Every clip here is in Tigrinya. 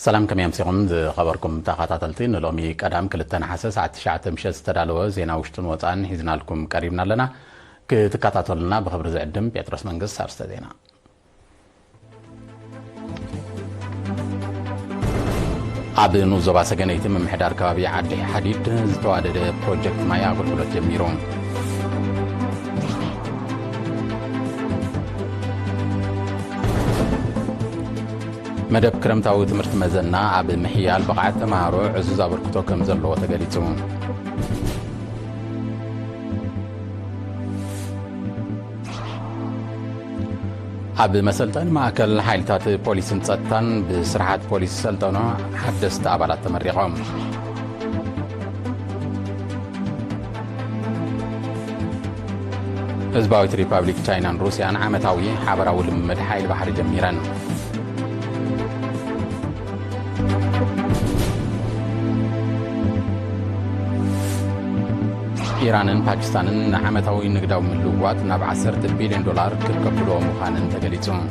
سلام كم يمسكم خبركم تخاطلتي نلومي قدام كلتنا حساس على 9 مشت تدالو زينا وشتن وطان هيزنا لكم قريبنا لنا كتكاتاتلنا بخبر زعدم بيترس منقص سارست زينا عبد نوزوبا سجنيت من محدار كبابي عدي حديد زتوادد بروجكت مايا قلقلت جميرون مدب كرمتاوي تمرت مزنا عب محيال بقعت تمهارو عزوز أبركتو كم زلو تقاليتون عب مسلطان معكل حالتات بوليس انتصطان بسرحات بوليس سلطانو حدست عبالات تمريقهم حزباويت ريبابليك تشاينان روسيان عامتاوي حابراو لمد حايل بحر جميران إيران باكستان عمتاوي نقداو من اللغات ناب 10 بليون دولار كركبلو مخانن تقليتون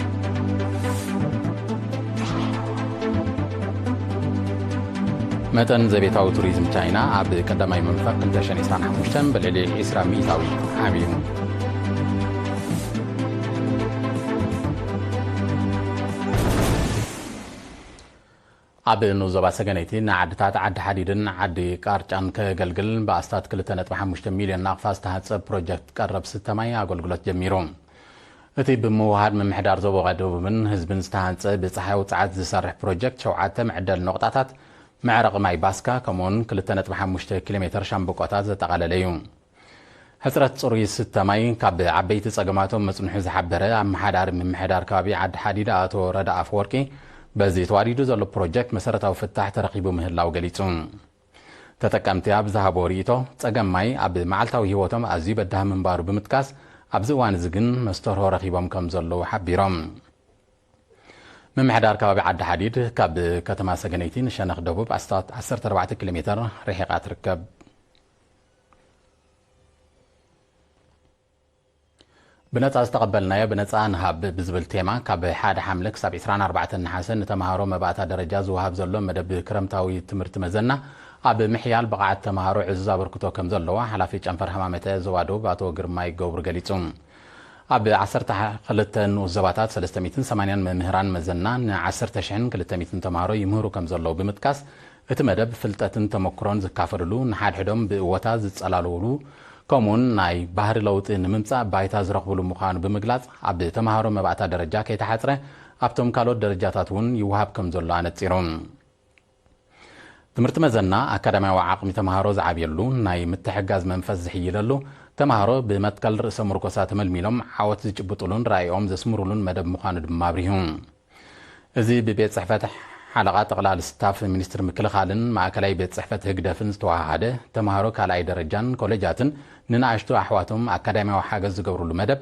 متن زبيتاو توريزم تشاينا عب قدماي منفق انتشن إسران حموشتن بالعلي إسرا ميتاوي عبيون عب نوزوبا سجنيتي نعدتات عد حديدن عد كارجان كجلجل باستات كلتنت بحمشت مليون ناقفاز تهتص بروجكت قرب 6 ماي اغلغلت جميروم اتي بموهاد من محدار زوبو غدو من حزبن استهانص بصحاي وصعات زسرح بروجكت شوعات معدل نقطاتات معرق ماي باسكا كمون كلتنت بحمشت كيلومتر شامبقوتات زتقالليو حسرت صوري 6 ماي كاب عبيت صقماتهم مصنح زحبره محدار من محدار كابي عد حديد اتو ردا افوركي بزي تواريدو زلو بروجكت مسارتاو فتح ترقيبو مهلاو قليتون تتكامتي ابزها بوريتو تسقم ماي اب معلتاو هيوتم ازي بدها منبارو بمتكاس ابزوان زقن مسترهو رقيبهم كم زلو حبيرم من محدار كباب عد حديد كاب كتما سقنيتين شنخ دبوب استات 14 كيلومتر رحيقات ركب بنتا استقبلنا بنتا نهاب بزبل تيما كاب حاد حملك 74 نحاسن تمهارو مباتا درجه زوهاب زلو مدب كرمتاوي تمرت مزنا اب محيال بقعت تمهارو عزا بركتو كم زلو حلافي جنفر حمامته زوادو باتو غرماي غوبر غليصوم اب 10 خلتن وزباتات 380 ممهران مزنا 10200 تمهارو يمهرو كم زلو بمتكاس اتمدب فلطتن تمكرون زكافرلو نحاد حدوم بوتا زصلالولو كمون ناي بحر لوط نممصا بايتا زرقبلو مخانو بمغلاص اب تمهارو مباتا درجه كيتحصره ابتم كالو درجاتاتون يوهاب كم زلو انصيروم تمرت مزنا اكاديميا وعقم تمهارو زعبيلو ناي متحجاز منفس زحيللو تمهارو بمتكل رئيس مركزات ملميلوم عاوت زجبطلون رايهم زسمرولون مدب مخانو دمابريهم ازي ببيت صحفه حلقات اقلال ستاف مينستر مكلخالن معكلاي بيت صحفه هجدفن توحاده تمهارو كالاي درجان كوليجاتن ننعشتو احواتهم اكاديميا وحاجز زغبرلو مدب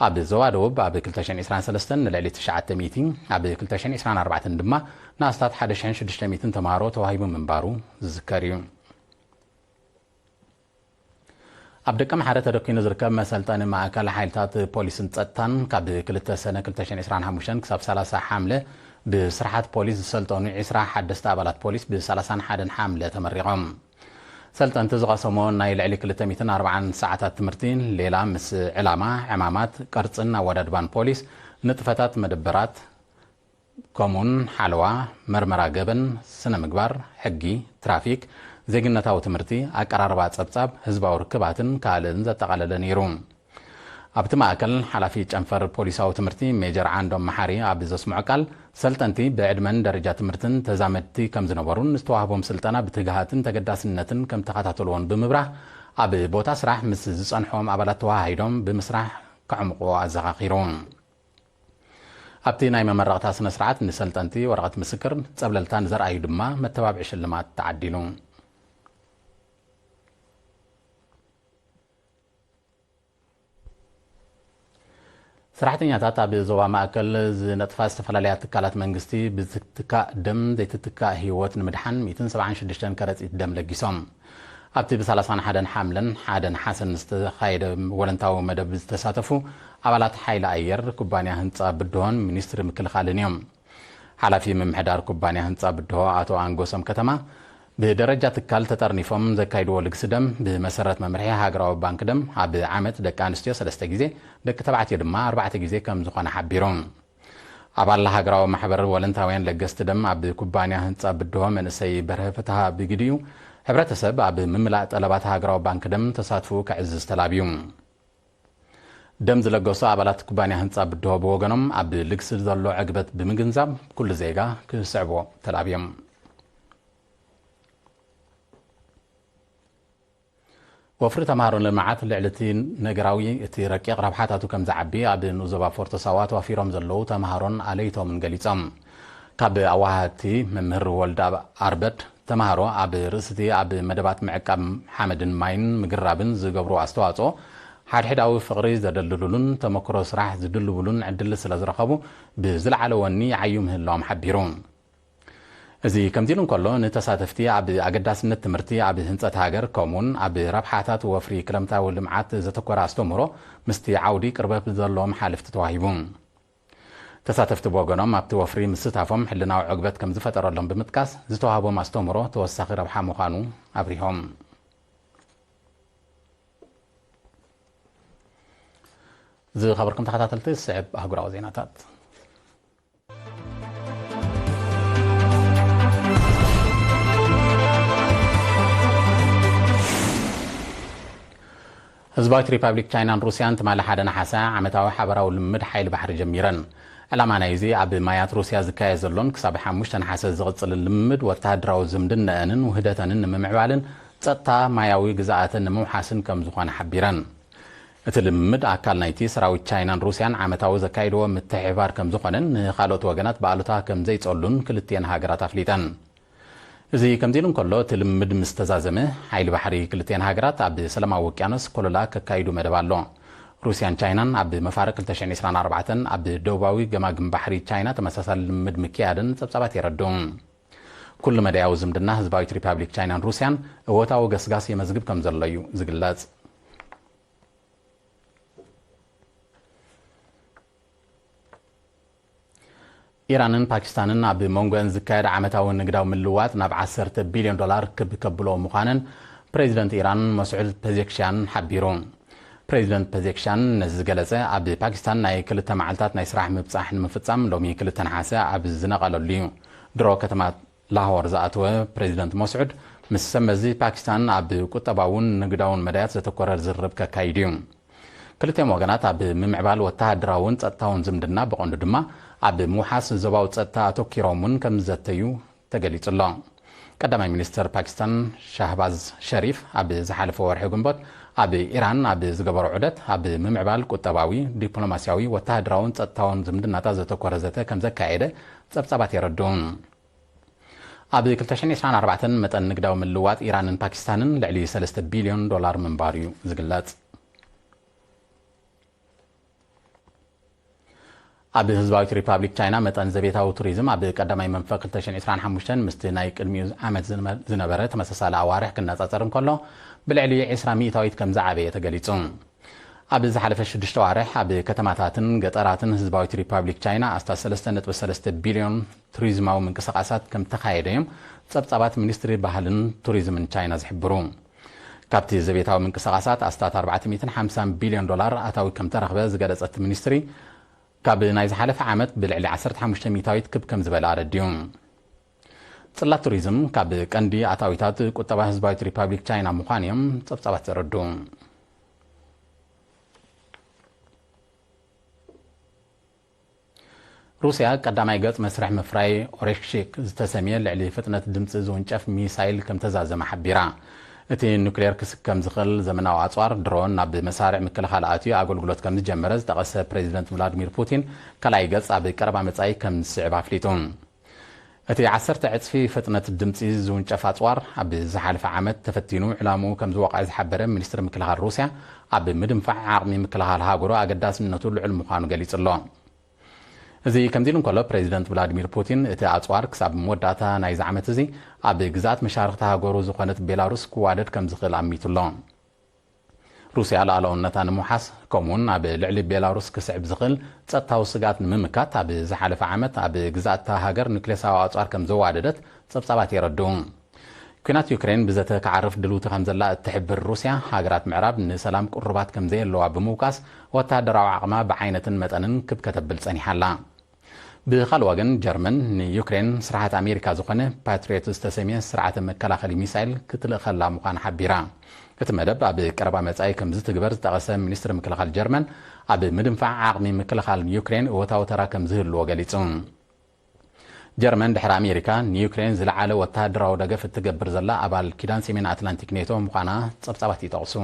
اب زوادو اب 2023 لعلي 9 ميتين اب 2024 دما ناستات 1600 تمهارو توهيبو منبارو زكريو ابدكم حاره تدكينو زركب مسلطان معكل حيلتات بوليسن صطان كاب 2 سنه 2025 كسب 30 حمله بسرحات بوليس سلطانو 10 حدست ابالات بوليس ب 31 حمله تمرقهم سلطان تزغسمون نايل علي 240 ساعات تمرتين ليلا مس علامه عمامات قرصنا ودادبان بوليس نطفتات مدبرات كومون حلوه مرمرا جبن سنه مغبار حقي ترافيك زيغنتاو تمرتي اقراربا صبصاب حزباو ركباتن كالن زتقالل نيروم ابت ماكل حلافي جنفر بوليساو تمرتي ميجر عندهم محاري ابزس معقل سلطنتي بعدمن درجه تمرتن تزامتي كم زنبرون استوهبهم سلطنا بتجهاتن تقداسنتن كم تخاتاتلون بمبرح اب بوتا سراح مس زصنحوم ابالات توهايدوم بمسرح كعمقو ازغاقيرون ابتي ناي ممرقتا سنه سرعات نسلطنتي ورقه مسكر صبللتان زرعي دما متبابع شلمات تعديلون سرحتنياتات اب زوبا ماكل زنطفا استفلاليات تكالات منغستي بزتكا دم زيتتكا هيوت نمدحن 176 كرصيت دم لغيسوم ابتي ب 31 حملن حدن حسن استخايد ولنتاو مدب تساتفو ابالات حيل اير كوبانيا هنصا بدون مينستر مكلخالن يوم ሓላፊ ምምሕዳር ኩባንያ ህንፃ ብድሆ አቶ አንጎሰም ከተማ ብደረጃ ትካል ተጠርኒፎም ዘካይድዎ ልግሲ ደም ብመሰረት መምርሒ ሃገራዊ ባንክ ደም ኣብ ዓመት ደቂ ኣንስትዮ 3 ግዜ ደቂ ተባዕትዮ ድማ 4 ግዜ ከም ዝኾነ ሓቢሮም ኣባል ሃገራዊ ማሕበር ወለንታውያን ለገስቲ ደም ኣብ ኩባንያ ህንፃ ብድሆ መንእሰይ በርሀ ፍትሃ ብግድዩ ሕብረተሰብ ኣብ ምምላእ ጠለባት ሃገራዊ ባንክ ደም ተሳትፉ ክዕዝዝ ተላብዩ ደም ዝለገሱ ኣባላት ኩባንያ ህንፃ ብድሆ ብወገኖም ኣብ ልግሲ ዘሎ ዕግበት ብምግንዛብ ኩሉ ዜጋ ክስዕቦ ተላብዮም ወፍሪ ተማሃሮ ልምዓት ልዕልቲ ነገራዊ እቲ ረቂቕ ረብሓታቱ ከም ዝዓቢ ኣብ ንዞባ ፎርቶ ሳዋ ተዋፊሮም ዘለዉ ተማሃሮን ኣለይቶምን ገሊፆም ካብ ኣዋሃቲ መምህር ወልዳ ኣርበድ ተማሃሮ ኣብ ርእስቲ ኣብ መደባት ምዕቃብ ሓመድን ማይን ምግራብን ዝገብሩ ኣስተዋፅኦ ሓድሕዳዊ ፍቕሪ ዘደልሉሉን ተመክሮ ስራሕ ዝድልብሉን ዕድል ስለ ዝረኸቡ ብዝለዓለ ወኒ ዓዩ ምህላዎም ሓቢሩ እዚ ከምዚ ኢሉ እንከሎ ንተሳተፍቲ ኣብ ኣገዳስነት ትምህርቲ ኣብ ህንፀት ሃገር ከምኡውን ኣብ ረብሓታት ወፍሪ ክለምታዊ ልምዓት ዘተኮረ ኣስተምህሮ ምስቲ ዓውዲ ቅርበት ዘለዎም ሓለፍቲ ተዋሂቡ ተሳተፍቲ ብወገኖም ኣብቲ ወፍሪ ምስታፎም ሕልናዊ ዕግበት ከም ዝፈጠረሎም ብምጥቃስ ዝተዋህቦም ኣስተምህሮ ተወሳኺ ረብሓ ምዃኑ ኣብሪሆም ዝኸበርኩም ተኸታተልቲ ስዕብ ኣህጉራዊ ዜናታት ህዝባዊት ሪፐብሊክ ቻይናን ሩስያን ትማሊ ሓደ ናሓሰ ዓመታዊ ሓበራዊ ልምምድ ሓይሊ ባሕሪ ጀሚረን ዕላማ ናይዚ ኣብ ማያት ሩስያ ዝካየድ ዘሎን ክሳብ 5 ናሓሰ ዝቕፅል ልምምድ ወተሃደራዊ ዝምድነአንን ውህደተንን ንምዕባልን ጸጥታ ማያዊ ግዛኣትን ንምውሓስን ከም ዝኾነ ሓቢረን እቲ ልምምድ ኣካል ናይቲ ሰራዊት ቻይናን ሩስያን ዓመታዊ ዘካይድዎ ምትሕብባር ከም ዝኾነን ንኻልኦት ወገናት በኣሉታ ከም ዘይጸሉን ክልቲአን ሃገራት ኣፍሊጠን እዚ ከምዚ ኢሉ እንከሎ እቲ ልምምድ ምስ ተዛዘመ ሓይሊ ባሕሪ ክልቲአን ሃገራት ኣብ ሰላማዊ ውቅያኖስ ኮሎላ ከካይዱ መደብ ኣሎ ሩስያን ቻይናን ኣብ መፋርቅ 2024 ኣብ ደቡባዊ ገማግም ባሕሪ ቻይና ተመሳሳሊ ልምምድ ምክያድን ጸብጻባት የረድኡ ኩሉ መድያዊ ዝምድና ህዝባዊት ሪፐብሊክ ቻይናን ሩስያን እወታዊ ገስጋስ የመዝግብ ከም ዘሎ እዩ ዝግለጽ ኢራንን ፓኪስታንን ኣብ መንጎአን ዝካየድ ዓመታዊ ንግዳዊ ምልውዋጥ ናብ $10 ቢልዮን ክብከብሎ ምዃነን ፕሬዚደንት ኢራን መስዑድ ፔዜክሽያን ሓቢሩ ፕሬዚደንት ፔዜክሽያን ነዚ ዝገለጸ ኣብ ፓኪስታን ናይ ክልተ መዓልታት ናይ ስራሕ ምብጻሕ ንምፍጻም ሎሚ 2 ናሓሰ ኣብ ዝነቐለሉ እዩ ድሮ ከተማ ላሆር ዝኣተወ ፕሬዚደንት መስዑድ ምስ ሰመዚ ፓኪስታን ኣብ ቁጠባውን ንግዳውን መዳያት ዘተኮረ ዝርብ ከካይድ እዩ ክልቲኦም ወገናት ኣብ ምምዕባል ወተሃደራውን ጸጥታውን ዝምድና ብቐንዱ ድማ ኣብ ምውሓስ ዞባዊ ጸጥታ ኣተኪሮምን ከም ዘተዩ ተገሊጹ ኣሎ ቀዳማይ ሚኒስትር ፓኪስታን ሻህባዝ ሸሪፍ ኣብ ዝሓለፈ ወርሒ ግንቦት ኣብ ኢራን ኣብ ዝገበሩ ዑደት ኣብ ምምዕባል ቁጠባዊ ዲፕሎማስያዊ ወተሃደራውን ጸጥታውን ዝምድናታት ዘተኮረ ዘተ ከም ዘካየደ ጸብጻባት የረድኡ ኣብ 2024 መጠን ንግዳዊ ምልውዋጥ ኢራንን ፓኪስታንን ልዕሊ $3 ቢልዮን ምንባር እዩ ዝግለጽ ኣብ ህዝባዊት ሪፐብሊክ ቻይና መጠን ዘቤታዊ ቱሪዝም ኣብ ቀዳማይ መንፈቅ 2025 ምስቲ ናይ ቅድሚ ዓመት ዝነበረ ተመሳሳሊ ኣዋርሕ ክነጻጸር እንከሎ ብልዕሊ 20 ሚእታዊት ከም ዝዓበየ ተገሊጹ ኣብ ዝሓለፈ 6 ኣዋርሕ ኣብ ከተማታትን ገጠራትን ህዝባዊት ሪፐብሊክ ቻይና ኣስታ 3.3 ቢልዮን ቱሪዝማዊ ምንቅስቓሳት ከም ተኻየደ እዮም ጸብጻባት ሚኒስትሪ ባህልን ቱሪዝምን ቻይና ዝሕብሩ ካብቲ ዘቤታዊ ምንቅስቓሳት ኣስታት $450 ቢልዮን ኣታዊ ከም ተረኽበ ዝገለጸት ሚኒስትሪ ካብ ናይ ዝሓለፈ ዓመት ብልዕሊ 15 ሚእታዊት ክብ ከም ዝበለ ኣረድዩ ጽላት ቱሪዝም ካብ ቀንዲ ኣታዊታት ቁጠባ ህዝባዊት ሪፐብሊክ ቻይና ምዃን እዮም ጸብጻባት ዘረዱ ሩስያ ቀዳማይ ገጽ መስርሕ ምፍራይ ኦሬሽክ ዝተሰምየ ልዕሊ ፍጥነት ድምፂ ዝውንጨፍ ሚሳይል ከም ተዛዘመ ሓቢራ እቲ ኑክሌር ክስከም ዝኽእል ዘመናዊ ኣጽዋር ድሮን ናብ መሳርዕ ምክልኻል ኣትዩ ኣገልግሎት ከም ዝጀመረ ዝጠቐሰ ፕሬዚደንት ቭላድሚር ፑቲን ካልኣይ ገጽ ኣብ ቀረባ መጻኢ ከም ዝስዕብ ኣፍሊጡ እቲ 10 ዕጽፊ ፍጥነት ድምፂ ዝውንጨፍ ኣጽዋር ኣብ ዝሓለፈ ዓመት ተፈቲኑ ዕላምኡ ከም ዝወቕዐ ዝሓበረ ሚኒስትሪ ምክልኻል ሩስያ ኣብ ምድንፋዕ ዓቕሚ ምክልኻል ሃገሩ ኣገዳስነቱ ልዑል ምዃኑ ገሊጹ ኣሎ እዚ ከምዚ ኢሉ እንከሎ ፕሬዚደንት ቭላድሚር ፑቲን እቲ ኣጽዋር ክሳብ መወዳእታ ናይዚ ዓመት እዚ ኣብ ግዛኣት መሻርክቲ ሃገሩ ዝኾነት ቤላሩስ ክዋደድ ከም ዝኽእል ኣሚቱ ኣሎ روسيا لالونتا نمحاس كومون اب لعلي بيلاروس كسعب زخل ጸጥታው ስጋት ንምምካት ኣብ ዝሓለፈ ዓመት ኣብ ግዛእታ ሃገር ኑክሌሳዊ ኣጽዋር ከም ዘዋደደት ጸብጻባት ይረዱ ኩናት ዩክሬን ብዘተ ከዓርፍ ድሉት ከም ዘላ እትሕብር ሩስያ ሃገራት ምዕራብ ንሰላም ቁርባት ከም ዘየለዋ ብምውቃስ ወታደራዊ ዓቕማ ብዓይነትን መጠንን ክብከተብል ጸኒሓላ ብኻል ወገን ጀርመን ንዩክሬን ስርዓት ኣሜሪካ ዝኾነ ፓትሪዮት ዝተሰሚየ ስርዓተ መከላኸሊ ሚሳይል ክትልእኸላ ምዃን ሓቢራ እቲ መደብ ኣብ ቀረባ መጻኢ ከም ዝትግበር ዝጠቐሰ ሚኒስትሪ ምክልኻል ጀርመን ኣብ ምድንፋዕ ዓቕሚ ምክልኻል ዩክሬን እወታዊ ተራ ከም ዝህልዎ ገሊጹ ጀርመን ድሕሪ ኣሜሪካ ንዩክሬን ዝለዓለ ወታደራዊ ደገፍ እትገብር ዘላ ኣባል ኪዳን ሰሜን ኣትላንቲክ ኔቶ ምዃና ጸብጻባት ይጠቕሱ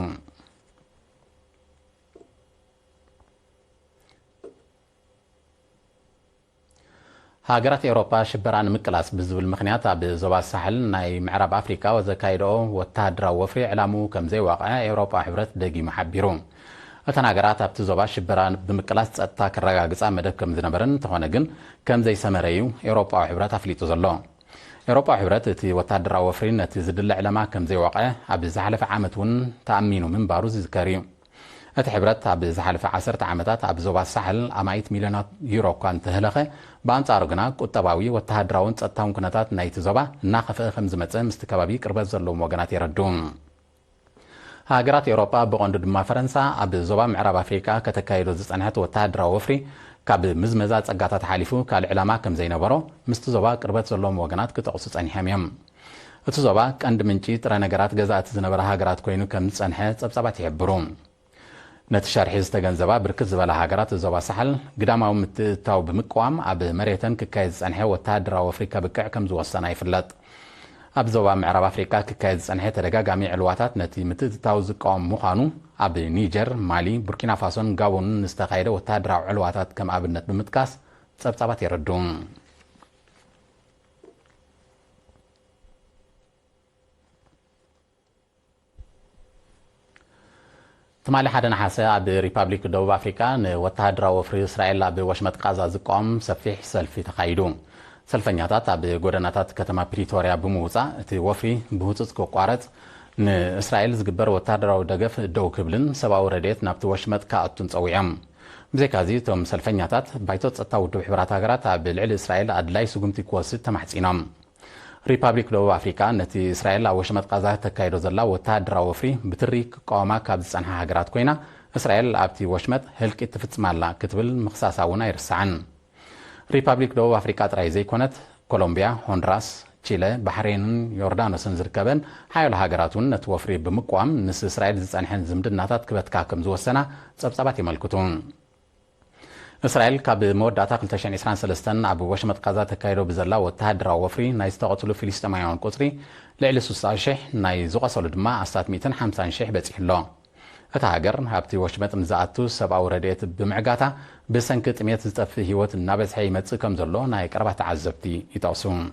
ሃገራት ኤውሮፓ ሽበራ ንምቅላስ ብዝብል ምኽንያት ኣብ ዞባ ሳሕል ናይ ምዕራብ ኣፍሪካ ዘካይድኦ ወታደራዊ ወፍሪ ዕላሙ ከም ዘይዋቕዐ ኤውሮፓ ሕብረት ደጊሙ ሓቢሩ እተን ሃገራት ኣብቲ ዞባ ሽበራ ብምቅላስ ጸጥታ ክረጋግጻ መደብ ከም ዝነበረን እንተኾነ ግን ከም ዘይሰመረዩ ኤውሮፓዊ ሕብረት ኣፍሊጡ ዘሎ ኤውሮፓዊ ሕብረት እቲ ወታደራዊ ወፍሪ ነቲ ዝድለ ዕላማ ከም ዘይዋቕዐ ኣብ ዝሓለፈ ዓመት እውን ተኣሚኑ ምንባሩ ዝዝከር እዩ እቲ ሕብረት ኣብ ዝሓለፈ 10 ዓመታት ኣብ ዞባ ሳሕል ኣማይት ሚልዮናት ዩሮ እኳ እንተህለኸ ብኣንጻሩ ግና ቁጠባዊ ወተሃደራውን ጸጥታውን ኩነታት ናይቲ ዞባ እናኸፍአ ከም ዝመጽእ ምስቲ ከባቢ ቅርበት ዘለዎም ወገናት የረዱ ሃገራት ኤውሮፓ ብቐንዱ ድማ ፈረንሳ ኣብ ዞባ ምዕራብ ኣፍሪካ ከተካይዶ ዝጸንሐት ወተሃደራዊ ወፍሪ ካብ ምዝመዛ ጸጋታት ሓሊፉ ካልእ ዕላማ ከም ዘይነበሮ ምስቲ ዞባ ቅርበት ዘለዎም ወገናት ክጠቕሱ ጸኒሖም እዮም እቲ ዞባ ቀንዲ ምንጪ ጥረ ነገራት ገዛእቲ ዝነበረ ሃገራት ኮይኑ ከም ዝጸንሐ ጸብጻባት ይሕብሩ ነቲ ሸርሒ ዝተገንዘባ ብርክት ዝበለ ሃገራት ዞባ ሳሕል ግዳማዊ ምትእትታው ብምቅዋም ኣብ መሬተን ክካየድ ዝጸንሐ ወተሃደራዊ ወፍሪ ከብቅዕ ከም ዝወሰና ይፍለጥ ኣብ ዞባ ምዕራብ ኣፍሪካ ክካየድ ዝጸንሐ ተደጋጋሚ ዕልዋታት ነቲ ምትእትታው ዝቃወም ምዃኑ ኣብ ኒጀር ማሊ ቡርኪና ፋሶን ጋቦንን ዝተኻየደ ወተሃደራዊ ዕልዋታት ከም ኣብነት ብምጥቃስ ጸብጻባት ይረዱ تمالي حدا نحاسة عب ريبابليك دولة أفريقيا وتهدرا وفري إسرائيل عب وشمت قازا زقام سفيح سلفي تخايدون سلفنياتات عب غودناتات كتما بريتوريا بموزا تي وفري بهوتس كوقارت إسرائيل زقبر وتهدرا ودقف دو كبلن سبا ورديت نابت وشمت كاعتون صويام بزي كازي توم سلفنياتات بايتوت ستاودو حبرات هاقرات عب العل إسرائيل عدلاي سقمتي كواسد تمحسينام ريبابليك دولة أفريقيا نتي إسرائيل وشمت قازا تكايدو زلا وتهدرا وفري بتريك قوما كابز عنها هاقرات كوينا إسرائيل عبتي وشمت هلك اتفتس مالا كتبل مخصاصا ونا يرسعن ريبابليك دولة أفريقيا ترايزي كونت كولومبيا هوندراس تشيلي بحرين يوردانوسن زركبن حيال هاقراتون نتوفري بمقوام نس إسرائيل زعنحن زمدناتات كبت كاكم زوسنا صبصبات ملكتون إسرائيل كاب مودة 2023 عب وشمت قازا تكايدو بزلا وتهدرا وفري ناي استقتلو فلسطينيون قطري لعل 16 ناي زوقسلو دما 250 شيح بصيح له اتا هاجر هابتي وشمت مزاتو سبا ورديت بمعغاتا بسنك طميت زطف هيوت نابصحي يمص كم زلو ناي قربا تعذبتي يطوسون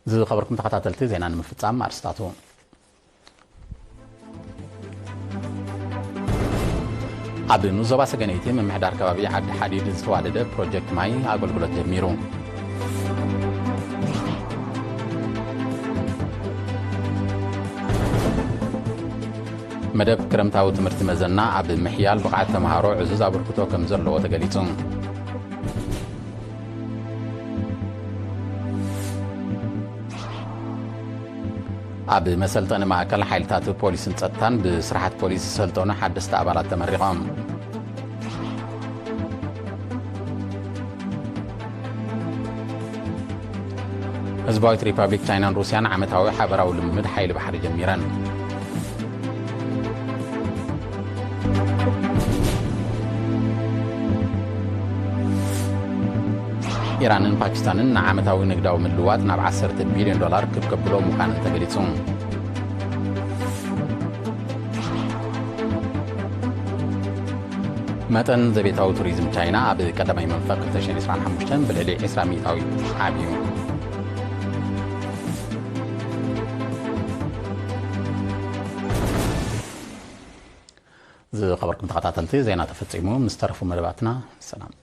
زي خبركم تخاتلتي زينا نمفصام ارستاتو عب نوزوبا سجنيتي من محدار كبابي عد حديد زتوالده بروجكت ماي አገልግሎት ጀሚሩ መደብ ክረምታዊ ትምህርቲ መዘና ኣብ ምሕያል ብቕዓት ተማሃሮ ዕዙዝ ኣበርክቶ ከም ዘለዎ ተገሊጹ ኣብ መሰልጠኒ ማእከል ሓይልታት ፖሊስን ጸጥታን ብስርዓት ፖሊስ ሰልጠኑ ሓደስተ ኣባላት ተመሪቖም ህዝባዊት ሪፓብሊክ ቻይናን ሩስያን ዓመታዊ ሓበራዊ ልምምድ ሓይሊ ባሕሪ ጀሚረን ኢራንን ፓኪስታንን ዓመታዊ ንግዳዊ ምልዋጥ ናብ 10 ቢልዮን ዶላር ክብከብሎ ምዃኑ ተገሊጹ መጠን ዘቤታዊ ቱሪዝም ቻይና ኣብ ቀዳማይ መንፈቅ 2025 ብልዕሊ 20 ሚእታዊ ዓብዩ ዝኸበርኩም ተኸታተልቲ ዜና ተፈጺሙ ምስ ተረፉ መደባትና ሰላም